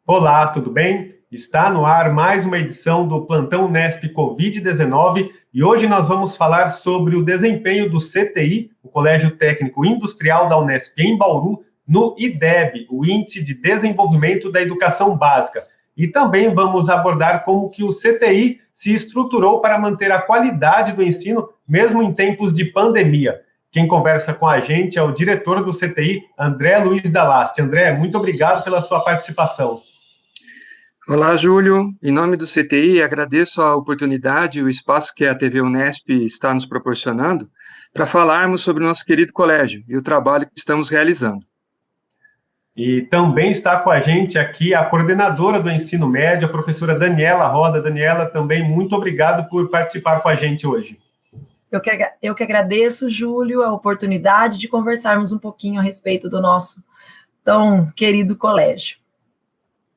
Olá, tudo bem? Está no ar mais uma edição do Plantão Unesp Covid-19 e hoje nós vamos falar sobre o desempenho do CTI, o Colégio Técnico Industrial da Unesp em Bauru, no IDEB, o Índice de Desenvolvimento da Educação Básica. E também vamos abordar como que o CTI se estruturou para manter a qualidade do ensino, mesmo em tempos de pandemia. Quem conversa com a gente é o diretor do CTI, André Luiz Dalaste. André, muito obrigado pela sua participação. Olá, Júlio. Em nome do CTI, agradeço a oportunidade e o espaço que a TV Unesp está nos proporcionando para falarmos sobre o nosso querido colégio e o trabalho que estamos realizando. E também está com a gente aqui a coordenadora do ensino médio, a professora Daniela Roda. Daniela, também muito obrigado por participar com a gente hoje. Eu que agradeço, Júlio, a oportunidade de conversarmos um pouquinho a respeito do nosso tão querido colégio.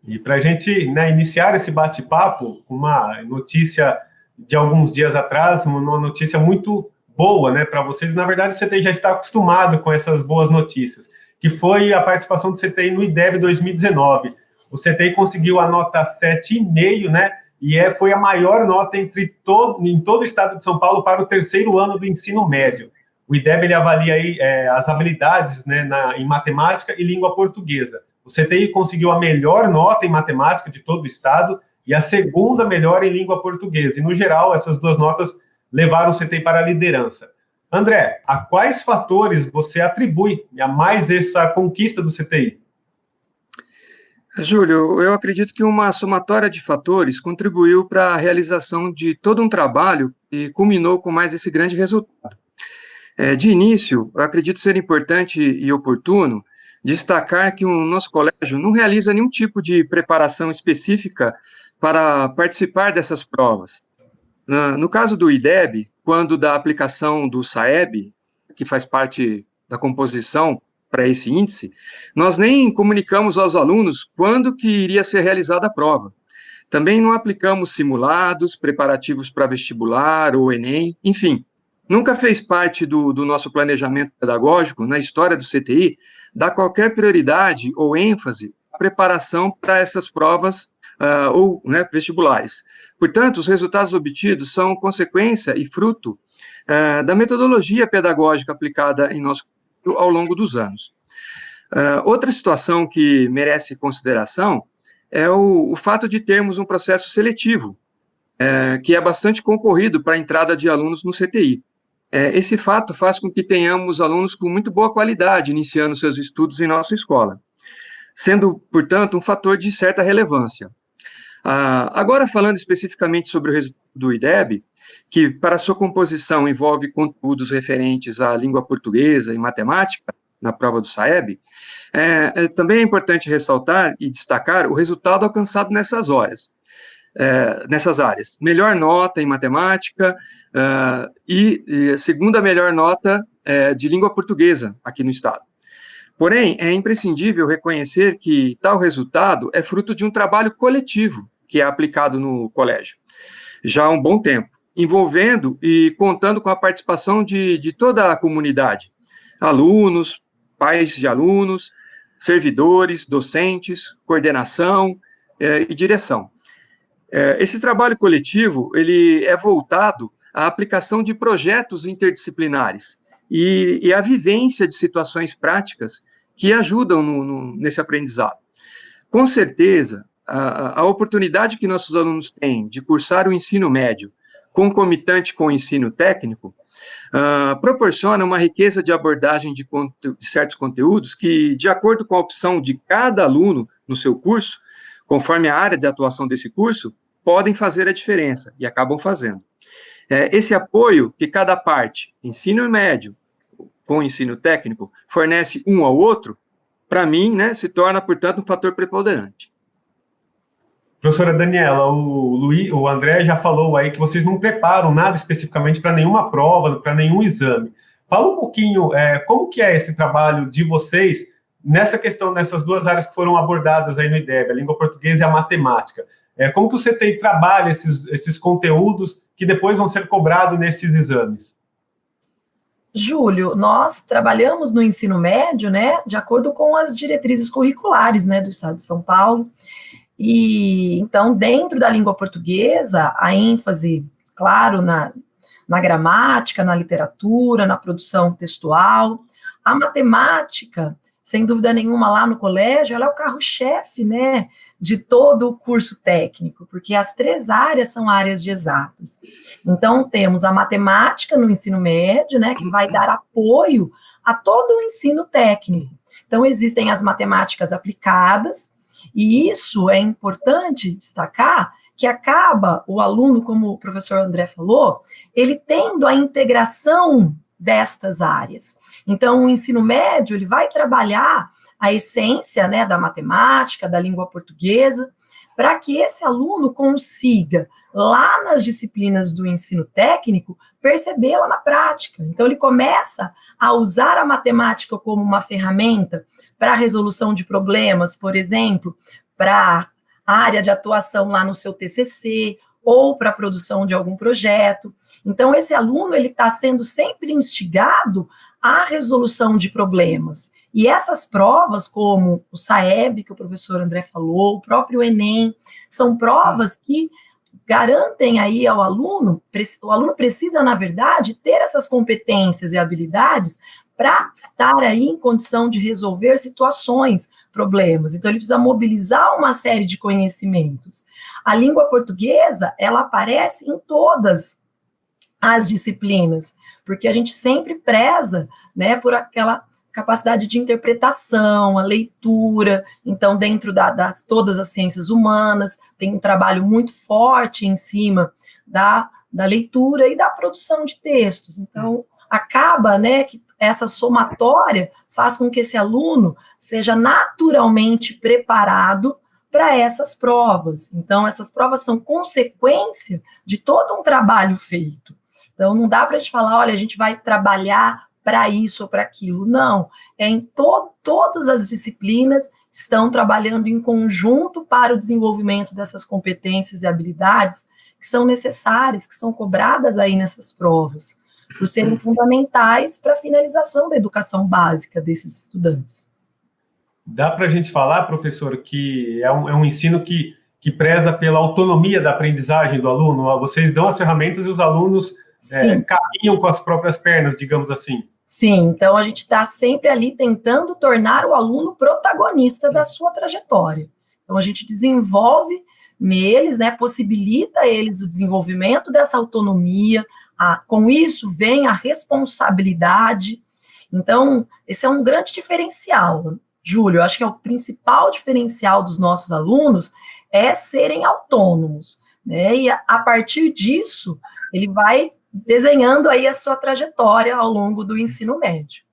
E para a gente iniciar esse bate-papo, uma notícia de alguns dias atrás, uma notícia muito boa para vocês. Na verdade, o CTI já está acostumado com essas boas notícias, que foi a participação do CTI no IDEB 2019. O CTI conseguiu a nota 7,5, e foi a maior nota em todo o estado de São Paulo para o terceiro ano do ensino médio. O IDEB ele avalia aí, as habilidades em matemática e língua portuguesa. O CTI conseguiu a melhor nota em matemática de todo o estado e a segunda melhor em língua portuguesa. E, no geral, essas duas notas levaram o CTI para a liderança. André, a quais fatores você atribui a mais essa conquista do CTI? Júlio, eu acredito que uma somatória de fatores contribuiu para a realização de todo um trabalho e culminou com mais esse grande resultado. De início, eu acredito ser importante e oportuno destacar que o nosso colégio não realiza nenhum tipo de preparação específica para participar dessas provas. No caso do IDEB, quando da aplicação do SAEB, que faz parte da composição para esse índice, nós nem comunicamos aos alunos quando que iria ser realizada a prova. Também não aplicamos simulados, preparativos para vestibular ou Enem, enfim. Nunca fez parte do nosso planejamento pedagógico, na história do CTI, dar qualquer prioridade ou ênfase à preparação para essas provas ou vestibulares. Portanto, os resultados obtidos são consequência e fruto da metodologia pedagógica aplicada em nosso ao longo dos anos. Outra situação que merece consideração é o fato de termos um processo seletivo, que é bastante concorrido para a entrada de alunos no CTI. Esse fato faz com que tenhamos alunos com muito boa qualidade iniciando seus estudos em nossa escola, sendo, portanto, um fator de certa relevância. Agora, falando especificamente sobre o resultado do IDEB, que para sua composição envolve conteúdos referentes à língua portuguesa e matemática, na prova do SAEB, também é importante ressaltar e destacar o resultado alcançado nessas áreas. Melhor nota em matemática e segunda melhor nota de língua portuguesa aqui no estado. Porém, é imprescindível reconhecer que tal resultado é fruto de um trabalho coletivo que é aplicado no colégio já há um bom tempo, envolvendo e contando com a participação de toda a comunidade, alunos, pais de alunos, servidores, docentes, coordenação e direção. Esse trabalho coletivo ele é voltado à aplicação de projetos interdisciplinares e à vivência de situações práticas que ajudam nesse aprendizado. Com certeza, a oportunidade que nossos alunos têm de cursar o ensino médio concomitante com o ensino técnico proporciona uma riqueza de abordagem de certos conteúdos que, de acordo com a opção de cada aluno no seu curso, conforme a área de atuação desse curso, podem fazer a diferença, e acabam fazendo. Esse apoio que cada parte, ensino médio com ensino técnico, fornece um ao outro, para mim, se torna, portanto, um fator preponderante. Professora Daniela, o André já falou aí que vocês não preparam nada especificamente para nenhuma prova, para nenhum exame. Fala um pouquinho como que é esse trabalho de vocês nessa questão, nessas duas áreas que foram abordadas aí no IDEB, a língua portuguesa e a matemática. Como que o CTI trabalha esses conteúdos que depois vão ser cobrados nesses exames? Júlio, nós trabalhamos no ensino médio, de acordo com as diretrizes curriculares, do Estado de São Paulo, E então, dentro da língua portuguesa, a ênfase, claro, na gramática, na literatura, na produção textual. A matemática, sem dúvida nenhuma, lá no colégio, ela é o carro-chefe, né, de todo o curso técnico, porque as 3 áreas são áreas de exatas. Então, temos a matemática no ensino médio, né, que vai dar apoio a todo o ensino técnico. Então, existem as matemáticas aplicadas, e isso é importante destacar, que acaba o aluno, como o professor André falou, ele tendo a integração destas áreas. Então, o ensino médio, ele vai trabalhar a essência, né, da matemática, da língua portuguesa, para que esse aluno consiga, lá nas disciplinas do ensino técnico, percebê-la na prática. Então, ele começa a usar a matemática como uma ferramenta para a resolução de problemas, por exemplo, para a área de atuação lá no seu TCC, ou para a produção de algum projeto. Então, esse aluno, ele está sendo sempre instigado à resolução de problemas. E essas provas, como o SAEB, que o professor André falou, o próprio Enem, são provas que garantem aí ao aluno, o aluno precisa, na verdade, ter essas competências e habilidades para estar aí em condição de resolver situações, problemas. Então, ele precisa mobilizar uma série de conhecimentos. A língua portuguesa, ela aparece em todas as disciplinas, porque a gente sempre preza, né, por aquela capacidade de interpretação, a leitura. Então, dentro das todas as ciências humanas, tem um trabalho muito forte em cima da leitura e da produção de textos. Então, acaba, né, que essa somatória faz com que esse aluno seja naturalmente preparado para essas provas. Então, essas provas são consequência de todo um trabalho feito. Então, não dá para a gente falar, olha, a gente vai trabalhar para isso ou para aquilo. Não, todas as disciplinas estão trabalhando em conjunto para o desenvolvimento dessas competências e habilidades que são necessárias, que são cobradas aí nessas provas, por serem fundamentais para a finalização da educação básica desses estudantes. Dá para a gente falar, professor, que é um ensino que preza pela autonomia da aprendizagem do aluno? Vocês dão as ferramentas e os alunos caminham com as próprias pernas, digamos assim. Sim, então a gente está sempre ali tentando tornar o aluno protagonista da sua trajetória. Então a gente desenvolve neles, né, possibilita eles o desenvolvimento dessa autonomia, com isso vem a responsabilidade. Então, esse é um grande diferencial, Júlio. Eu acho que é o principal diferencial dos nossos alunos é serem autônomos, né? E a partir disso, ele vai desenhando aí a sua trajetória ao longo do ensino médio.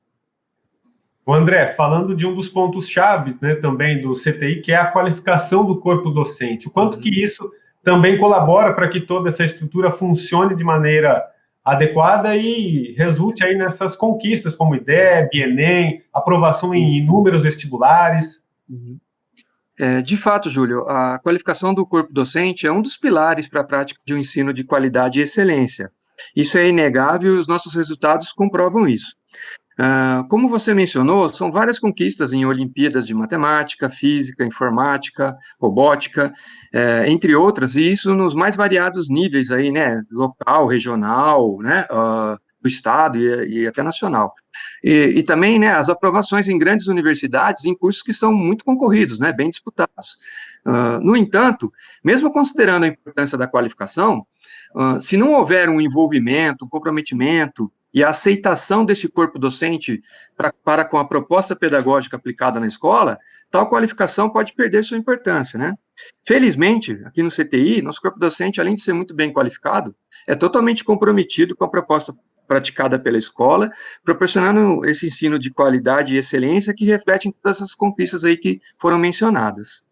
O André, falando de um dos pontos-chave, né, também do CTI, que é a qualificação do corpo docente, o quanto que isso também colabora para que toda essa estrutura funcione de maneira adequada e resulte aí nessas conquistas, como IDEB, Enem, aprovação em inúmeros vestibulares. De fato, Júlio, a qualificação do corpo docente é um dos pilares para a prática de um ensino de qualidade e excelência. Isso é inegável e os nossos resultados comprovam isso. Como você mencionou, são várias conquistas em Olimpíadas de Matemática, Física, Informática, Robótica, entre outras, e isso nos mais variados níveis aí, né, local, regional, né, do estado e até nacional. E também, né, as aprovações em grandes universidades em cursos que são muito concorridos, né, bem disputados. No entanto, mesmo considerando a importância da qualificação, se não houver um envolvimento, um comprometimento e a aceitação desse corpo docente para com a proposta pedagógica aplicada na escola, tal qualificação pode perder sua importância, né? Felizmente, aqui no CTI, nosso corpo docente, além de ser muito bem qualificado, é totalmente comprometido com a proposta praticada pela escola, proporcionando esse ensino de qualidade e excelência que reflete em todas essas conquistas aí que foram mencionadas.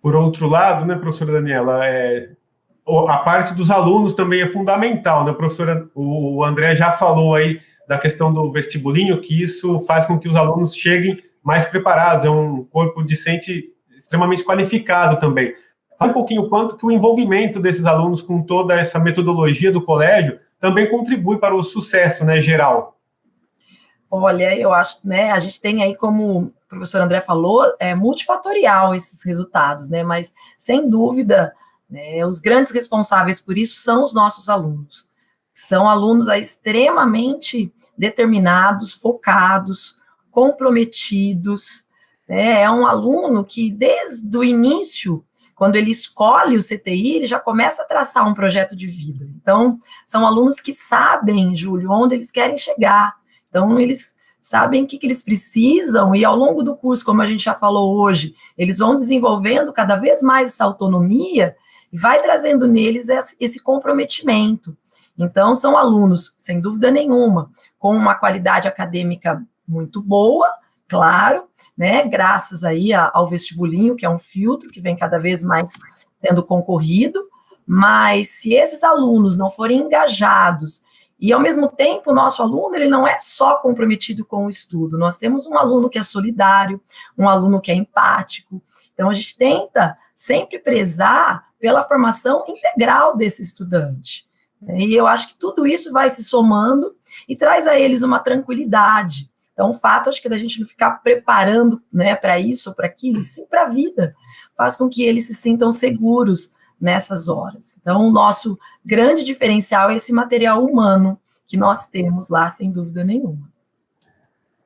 Por outro lado, né, professora Daniela, a parte dos alunos também é fundamental, né, professora? O André já falou aí da questão do vestibulinho, que isso faz com que os alunos cheguem mais preparados, é um corpo docente extremamente qualificado também. Fala um pouquinho quanto que o envolvimento desses alunos com toda essa metodologia do colégio também contribui para o sucesso, né, geral. Olha, eu acho, né, a gente tem aí, como o professor André falou, multifatorial esses resultados, né, mas, sem dúvida, né, os grandes responsáveis por isso são os nossos alunos. São alunos aí extremamente determinados, focados, comprometidos, né, é um aluno que, desde o início, quando ele escolhe o CTI, ele já começa a traçar um projeto de vida. Então, são alunos que sabem, Júlio, onde eles querem chegar. Então, eles sabem o que eles precisam, e ao longo do curso, como a gente já falou hoje, eles vão desenvolvendo cada vez mais essa autonomia e vai trazendo neles esse comprometimento. Então, são alunos, sem dúvida nenhuma, com uma qualidade acadêmica muito boa, claro, né, graças aí ao vestibulinho, que é um filtro que vem cada vez mais sendo concorrido, mas se esses alunos não forem engajados, e ao mesmo tempo o nosso aluno, ele não é só comprometido com o estudo, nós temos um aluno que é solidário, um aluno que é empático, então a gente tenta sempre prezar pela formação integral desse estudante, e eu acho que tudo isso vai se somando e traz a eles uma tranquilidade. Então, o fato, acho que da gente não ficar preparando, né, para isso ou para aquilo, e sim para a vida, faz com que eles se sintam seguros nessas horas. Então, o nosso grande diferencial é esse material humano que nós temos lá, sem dúvida nenhuma.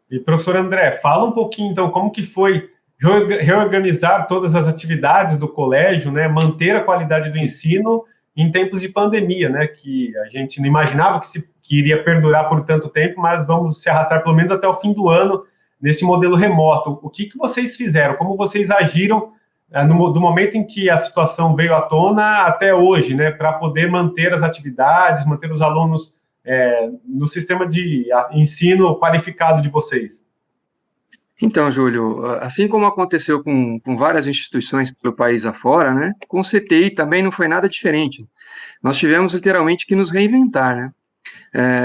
E, professor André, fala um pouquinho, então, como que foi reorganizar todas as atividades do colégio, né, manter a qualidade do ensino em tempos de pandemia, né, que a gente não imaginava que iria perdurar por tanto tempo, mas vamos se arrastar pelo menos até o fim do ano nesse modelo remoto. O que vocês fizeram? Como vocês agiram do momento em que a situação veio à tona até hoje, né, para poder manter as atividades, manter os alunos no sistema de ensino qualificado de vocês? Então, Júlio, assim como aconteceu com várias instituições pelo país afora, né, com o CTI também não foi nada diferente. Nós tivemos literalmente que nos reinventar, né?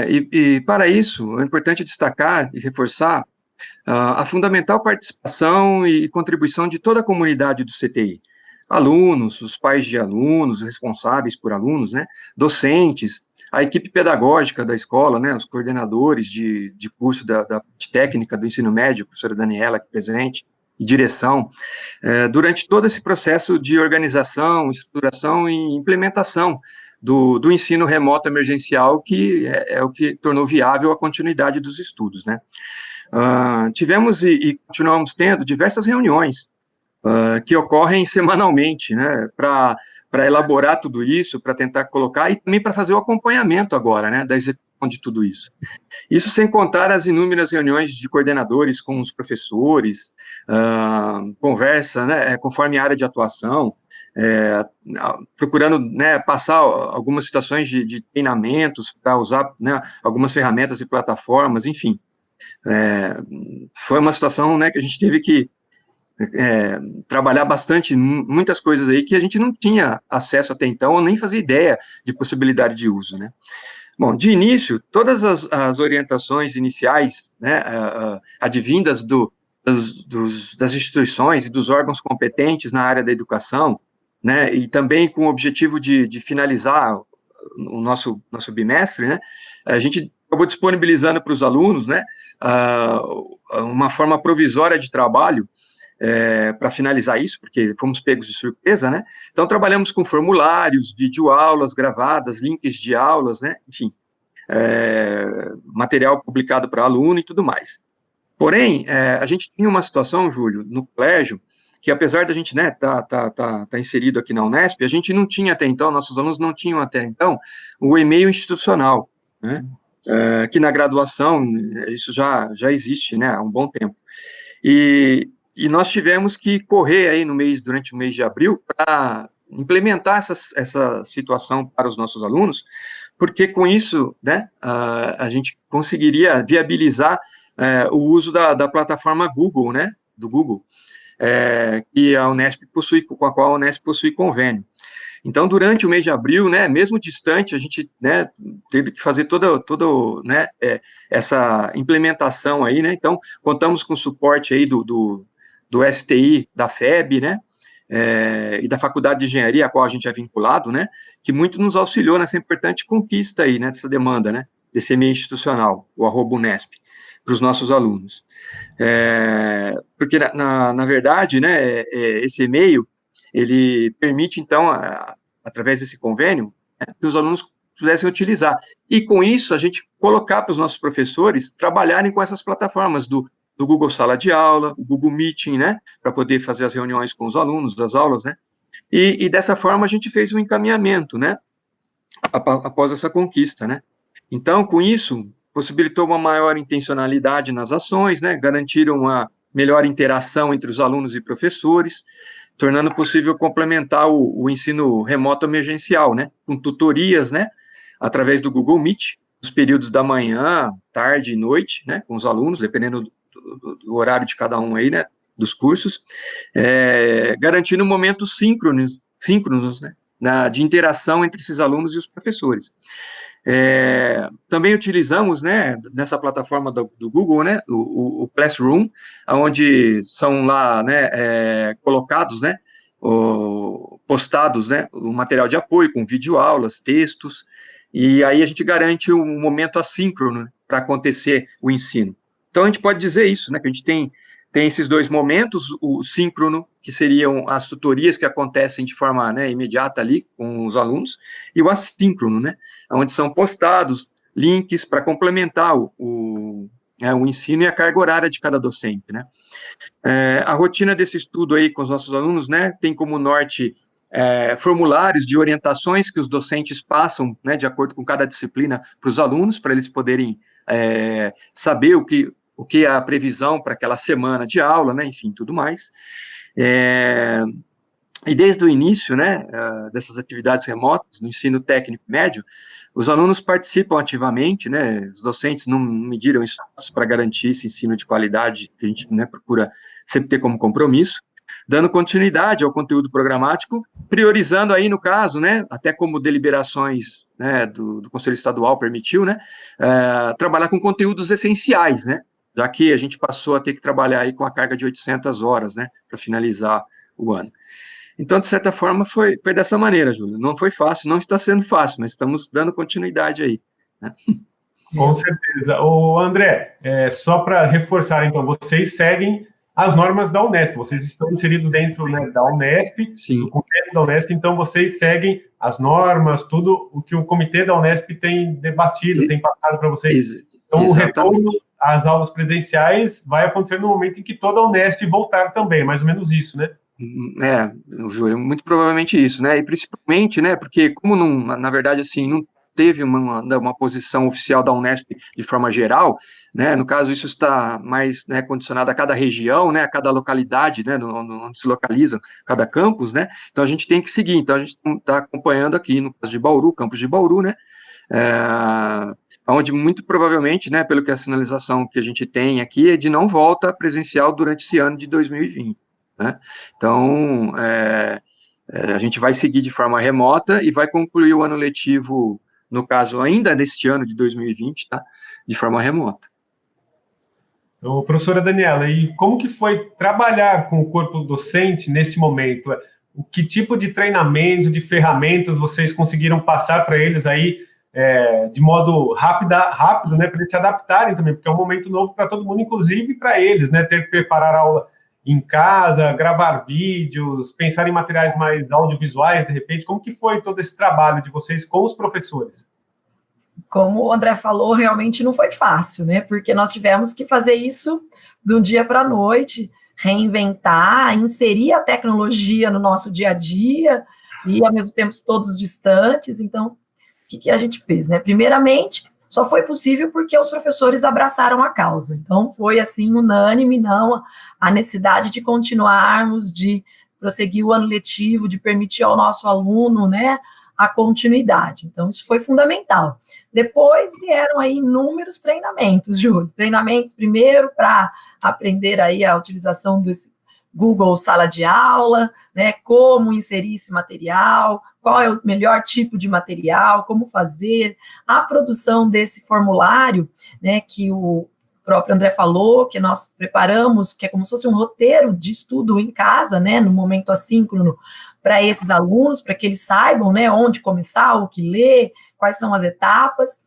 E para isso, é importante destacar e reforçar a fundamental participação e contribuição de toda a comunidade do CTI. Alunos, os pais de alunos, responsáveis por alunos, né, docentes, a equipe pedagógica da escola, né, os coordenadores de curso de técnica do ensino médio, a professora Daniela aqui presente, e direção, durante todo esse processo de organização, estruturação e implementação do ensino remoto emergencial, que é o que tornou viável a continuidade dos estudos, né. Tivemos e continuamos tendo diversas reuniões que ocorrem semanalmente, né, para elaborar tudo isso, para tentar colocar, e também para fazer o acompanhamento agora, né, da execução de tudo isso. Isso sem contar as inúmeras reuniões de coordenadores com os professores, conversa, né, conforme a área de atuação, procurando, né, passar algumas situações de treinamentos para usar, né, algumas ferramentas e plataformas, enfim. Foi uma situação, né, que a gente teve que trabalhar bastante, muitas coisas aí que a gente não tinha acesso até então, ou nem fazia ideia de possibilidade de uso, né. Bom, de início, todas as orientações iniciais, né, advindas das instituições e dos órgãos competentes na área da educação, né, e também com o objetivo de finalizar o nosso bimestre, né, a gente acabou disponibilizando para os alunos, né, uma forma provisória de trabalho, para finalizar isso, porque fomos pegos de surpresa, né, então trabalhamos com formulários, videoaulas gravadas, links de aulas, né, enfim, material publicado para aluno e tudo mais. Porém, a gente tinha uma situação, Júlio, no colégio, que apesar da gente, né, tá inserido aqui na Unesp, a gente não tinha até então, nossos alunos não tinham até então o e-mail institucional, né, que na graduação, isso já existe, né, há um bom tempo. E nós tivemos que correr aí durante o mês de abril para implementar essa situação para os nossos alunos, porque com isso, né, a gente conseguiria viabilizar o uso da plataforma Google, né, do Google, que a Unesp possui, com a qual a Unesp possui convênio. Então, durante o mês de abril, né, mesmo distante, a gente, né, teve que fazer toda né, essa implementação aí, né, então, contamos com o suporte aí do STI, da FEB, né, e da Faculdade de Engenharia, a qual a gente é vinculado, né, que muito nos auxiliou nessa importante conquista aí, né, dessa demanda, né. desse e-mail institucional, o @unesp, para os nossos alunos. Porque, na verdade, né, esse e-mail, ele permite, então, através desse convênio, né, que os alunos pudessem utilizar. E, com isso, a gente colocar para os nossos professores trabalharem com essas plataformas do Google Sala de Aula, o Google Meeting, né, para poder fazer as reuniões com os alunos das aulas, né, e dessa forma a gente fez um encaminhamento, né, após essa conquista, né. Então, com isso, possibilitou uma maior intencionalidade nas ações, né, garantiram uma melhor interação entre os alunos e professores, tornando possível complementar o ensino remoto emergencial, né, com tutorias, né, através do Google Meet, nos períodos da manhã, tarde e noite, né, com os alunos, dependendo do horário de cada um aí, né, dos cursos, garantindo momentos síncronos, né, de interação entre esses alunos e os professores. Também utilizamos, né, nessa plataforma do Google, né, o Classroom, onde são lá, né, colocados, né, postados, né, o material de apoio com videoaulas, textos, e aí a gente garante um momento assíncrono, né, para acontecer o ensino. Então a gente pode dizer isso, né, que a gente tem esses dois momentos, o síncrono, que seriam as tutorias que acontecem de forma, né, imediata ali com os alunos, e o assíncrono, né, onde são postados links para complementar o ensino e a carga horária de cada docente, né. A rotina desse estudo aí com os nossos alunos, né, tem como norte formulários de orientações que os docentes passam, né, de acordo com cada disciplina para os alunos, para eles poderem saber o que é a previsão para aquela semana de aula, né, enfim, tudo mais. E desde o início, né, dessas atividades remotas, no ensino técnico médio, os alunos participam ativamente, né, os docentes não mediram esforços para garantir esse ensino de qualidade, que a gente, né, procura sempre ter como compromisso, dando continuidade ao conteúdo programático, priorizando aí, no caso, né, até como deliberações, né, do Conselho Estadual permitiu, né, trabalhar com conteúdos essenciais, né, já que a gente passou a ter que trabalhar aí com a carga de 800 horas, né, para finalizar o ano. Então, de certa forma, foi dessa maneira, Júlio. Não foi fácil, não está sendo fácil, mas estamos dando continuidade aí, né? Com certeza. Ô, André, só para reforçar, então, vocês seguem as normas da Unesp, vocês estão inseridos dentro, né, da Unesp, Sim. do contexto da Unesp, então vocês seguem as normas, tudo o que o comitê da Unesp tem debatido, tem passado para vocês. Então, o retorno às aulas presenciais vai acontecer no momento em que toda a Unesp voltar também, mais ou menos isso, né? Júlio, muito provavelmente isso, né, e principalmente, né, porque como não, na verdade, assim, não teve uma posição oficial da Unesp de forma geral, né, no caso isso está mais, né, condicionado a cada região, né, a cada localidade, né, onde se localiza cada campus, né, então a gente tem que seguir, então a gente está acompanhando aqui no caso de Bauru, campus de Bauru, né, onde muito provavelmente, né, pelo que a sinalização que a gente tem aqui é de não volta presencial durante esse ano de 2020. Né? Então, a gente vai seguir de forma remota e vai concluir o ano letivo, no caso, ainda neste ano de 2020, tá? De forma remota. Então, professora Daniela, e como que foi trabalhar com o corpo docente nesse momento? O que tipo de treinamento, de ferramentas vocês conseguiram passar para eles aí de modo rápido, né, para eles se adaptarem também, porque é um momento novo para todo mundo, inclusive para eles, né, ter que preparar a aula em casa, gravar vídeos, pensar em materiais mais audiovisuais, de repente. Como que foi todo esse trabalho de vocês com os professores? Como o André falou, realmente não foi fácil, né? Porque nós tivemos que fazer isso de um dia para a noite, reinventar, inserir a tecnologia no nosso dia a dia e, ao mesmo tempo, todos distantes. Então, o que a gente fez, né? Primeiramente, só foi possível porque os professores abraçaram a causa. Então, foi, assim, unânime, não, a necessidade de continuarmos, de prosseguir o ano letivo, de permitir ao nosso aluno, né, a continuidade. Então, isso foi fundamental. Depois vieram aí inúmeros treinamentos, Júlio. Treinamentos, primeiro, para aprender aí a utilização desse Google Sala de Aula, né, como inserir esse material, qual é o melhor tipo de material, como fazer, a produção desse formulário, né, que o próprio André falou, que nós preparamos, que é como se fosse um roteiro de estudo em casa, né, no momento assíncrono, para esses alunos, para que eles saibam, né, onde começar, o que ler, quais são as etapas.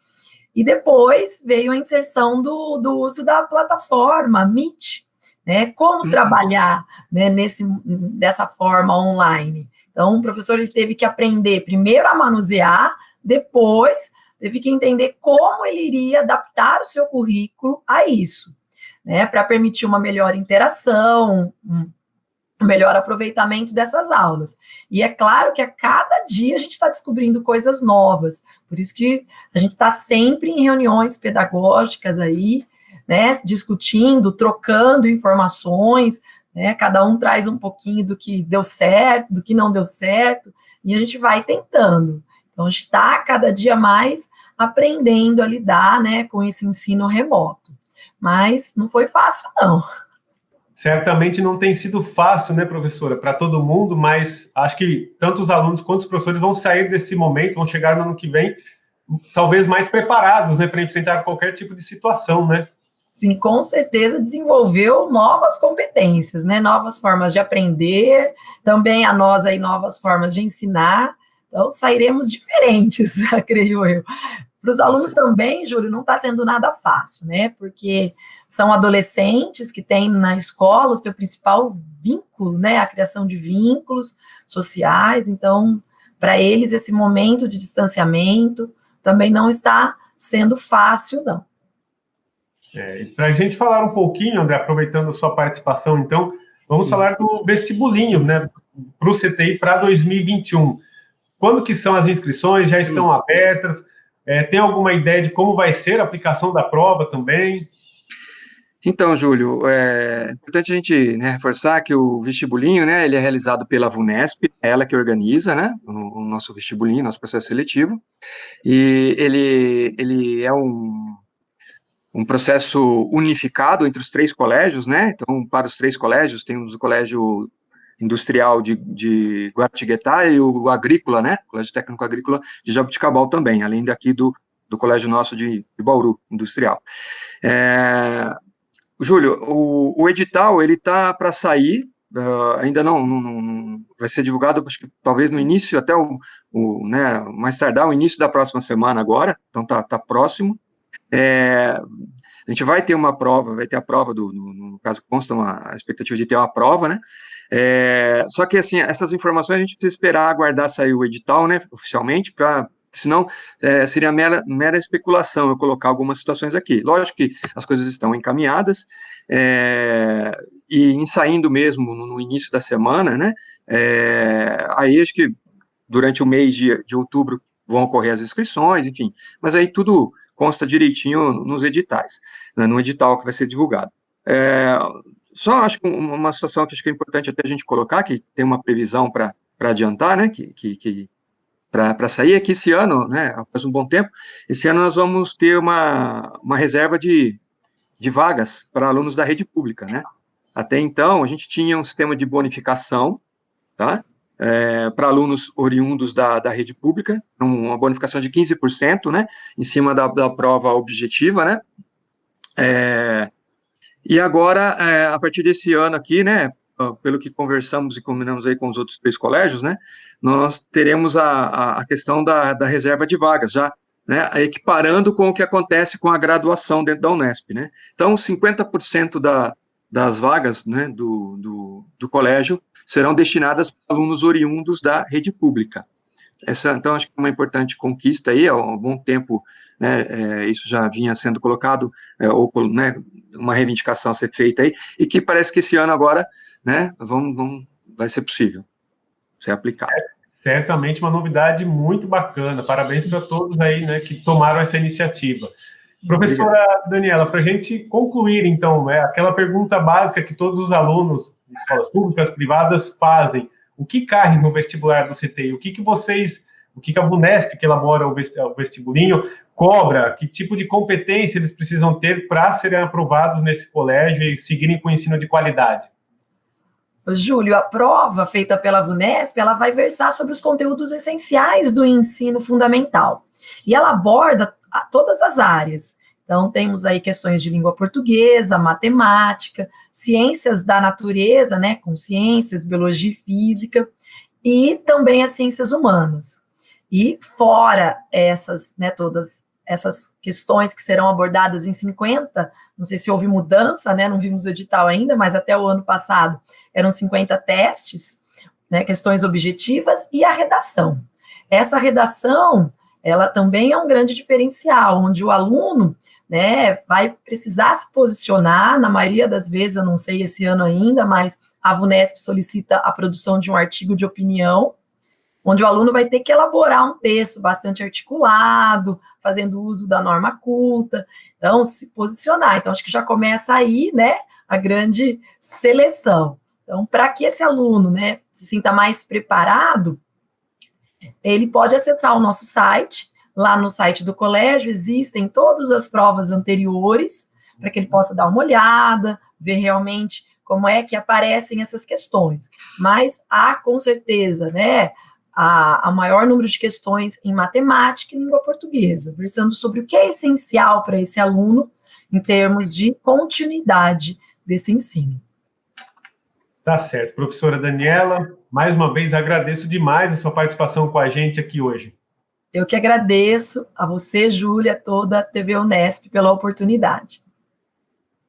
E depois veio a inserção do uso da plataforma Meet, né? Como trabalhar, né, dessa forma online. Então, o professor ele teve que aprender primeiro a manusear, depois teve que entender como ele iria adaptar o seu currículo a isso, né? Para permitir uma melhor interação, melhor aproveitamento dessas aulas. E é claro que a cada dia a gente está descobrindo coisas novas, por isso que a gente está sempre em reuniões pedagógicas aí, né, discutindo, trocando informações, né, cada um traz um pouquinho do que deu certo, do que não deu certo, e a gente vai tentando. Então, a gente está cada dia mais aprendendo a lidar, né, com esse ensino remoto. Mas não foi fácil, não. Certamente não tem sido fácil, né, professora, para todo mundo, mas acho que tanto os alunos quanto os professores vão sair desse momento, vão chegar no ano que vem, talvez mais preparados, né, para enfrentar qualquer tipo de situação, né? Sim, com certeza desenvolveu novas competências, né, novas formas de aprender, também a nós aí novas formas de ensinar, então sairemos diferentes, creio eu. Para os alunos também, Júlio, não está sendo nada fácil, né? Porque são adolescentes que têm na escola o seu principal vínculo, né? A criação de vínculos sociais. Então, para eles, esse momento de distanciamento também não está sendo fácil, não. Para a gente falar um pouquinho, André, aproveitando a sua participação, então, vamos falar do vestibulinho, né? Para o CTI para 2021. Quando que são as inscrições? Já estão abertas? Tem alguma ideia de como vai ser a aplicação da prova também? Então, Júlio, é importante a gente, né, reforçar que o vestibulinho, né, ele é realizado pela VUNESP, é ela que organiza, né, o nosso vestibulinho, nosso processo seletivo, e ele é um processo unificado entre os 3 colégios, né, então, para os 3 colégios, temos o Colégio Industrial de Guaratinguetá e o Agrícola, né, Colégio Técnico Agrícola de Jaboticabal também, além daqui do colégio nosso de Bauru, Industrial. Júlio, o edital, ele está para sair, ainda não vai ser divulgado, acho que talvez no início, até né, mais tardar, o início da próxima semana agora, então tá próximo. A gente vai ter uma prova, vai ter a prova no caso consta a expectativa de ter uma prova, né? Só que, assim, essas informações a gente precisa esperar, aguardar sair o edital, né, oficialmente, senão seria mera especulação eu colocar algumas situações aqui. Lógico que as coisas estão encaminhadas, e em saindo mesmo no início da semana, né, aí acho que durante o mês de outubro vão ocorrer as inscrições, enfim, mas aí tudo consta direitinho nos editais, né, no edital que vai ser divulgado. Só acho que uma situação que acho que é importante até a gente colocar, que tem uma previsão para adiantar, né, para sair, é que esse ano, né, após um bom tempo, esse ano nós vamos ter uma reserva de vagas para alunos da rede pública, né. Até então, a gente tinha um sistema de bonificação, tá, para alunos oriundos da rede pública, uma bonificação de 15%, né, em cima da prova objetiva, né, e agora, a partir desse ano aqui, né, pelo que conversamos e combinamos aí com os outros 3 colégios, né, nós teremos a questão da reserva de vagas, já, né, equiparando com o que acontece com a graduação dentro da Unesp, né. Então, 50% das vagas, né, do colégio serão destinadas para alunos oriundos da rede pública. Então, acho que é uma importante conquista aí, há um bom tempo, né, isso já vinha sendo colocado, ou, né, uma reivindicação a ser feita aí, e que parece que esse ano agora, né, vai ser possível ser aplicado. Certamente uma novidade muito bacana, parabéns para todos aí, né, que tomaram essa iniciativa. Professora Obrigado. Daniela, para a gente concluir, então, aquela pergunta básica que todos os alunos de escolas públicas, privadas fazem: o que cai no vestibular do CTI? O que a VUNESP, que elabora o vestibulinho, cobra? Que tipo de competência eles precisam ter para serem aprovados nesse colégio e seguirem com o ensino de qualidade? Júlio, a prova feita pela VUNESP, ela vai versar sobre os conteúdos essenciais do ensino fundamental. E ela aborda todas as áreas. Então, temos aí questões de língua portuguesa, matemática, ciências da natureza, né, com ciências, biologia e física, e também as ciências humanas. E fora essas, né, todas essas questões que serão abordadas em 50, não sei se houve mudança, né, não vimos o edital ainda, mas até o ano passado eram 50 testes, né, questões objetivas, e a redação. Essa redação, ela também é um grande diferencial, onde o aluno, né, vai precisar se posicionar, na maioria das vezes, eu não sei esse ano ainda, mas a VUNESP solicita a produção de um artigo de opinião, onde o aluno vai ter que elaborar um texto bastante articulado, fazendo uso da norma culta, então, se posicionar. Então, acho que já começa aí, né, a grande seleção. Então, para que esse aluno, né, se sinta mais preparado, ele pode acessar o nosso site. Lá no site do colégio existem todas as provas anteriores, para que ele possa dar uma olhada, ver realmente como é que aparecem essas questões. Mas há, com certeza, né, a maior número de questões em matemática e língua portuguesa, versando sobre o que é essencial para esse aluno em termos de continuidade desse ensino. Tá certo. Professora Daniela, mais uma vez agradeço demais a sua participação com a gente aqui hoje. Eu que agradeço a você, Júlia, toda a TV Unesp pela oportunidade.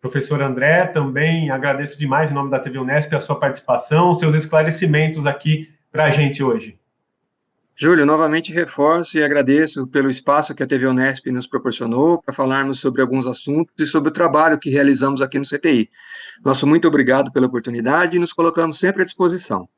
Professor André, também agradeço demais em nome da TV Unesp a sua participação, seus esclarecimentos aqui para a gente hoje. Júlio, novamente reforço e agradeço pelo espaço que a TV Unesp nos proporcionou para falarmos sobre alguns assuntos e sobre o trabalho que realizamos aqui no CTI. Nosso muito obrigado pela oportunidade e nos colocamos sempre à disposição.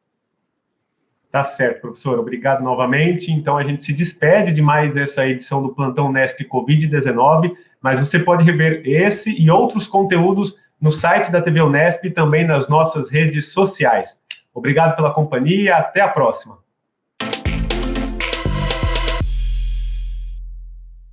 Tá certo, professor. Obrigado novamente. Então, a gente se despede de mais essa edição do Plantão Unesp Covid-19, mas você pode rever esse e outros conteúdos no site da TV Unesp e também nas nossas redes sociais. Obrigado pela companhia. Até a próxima.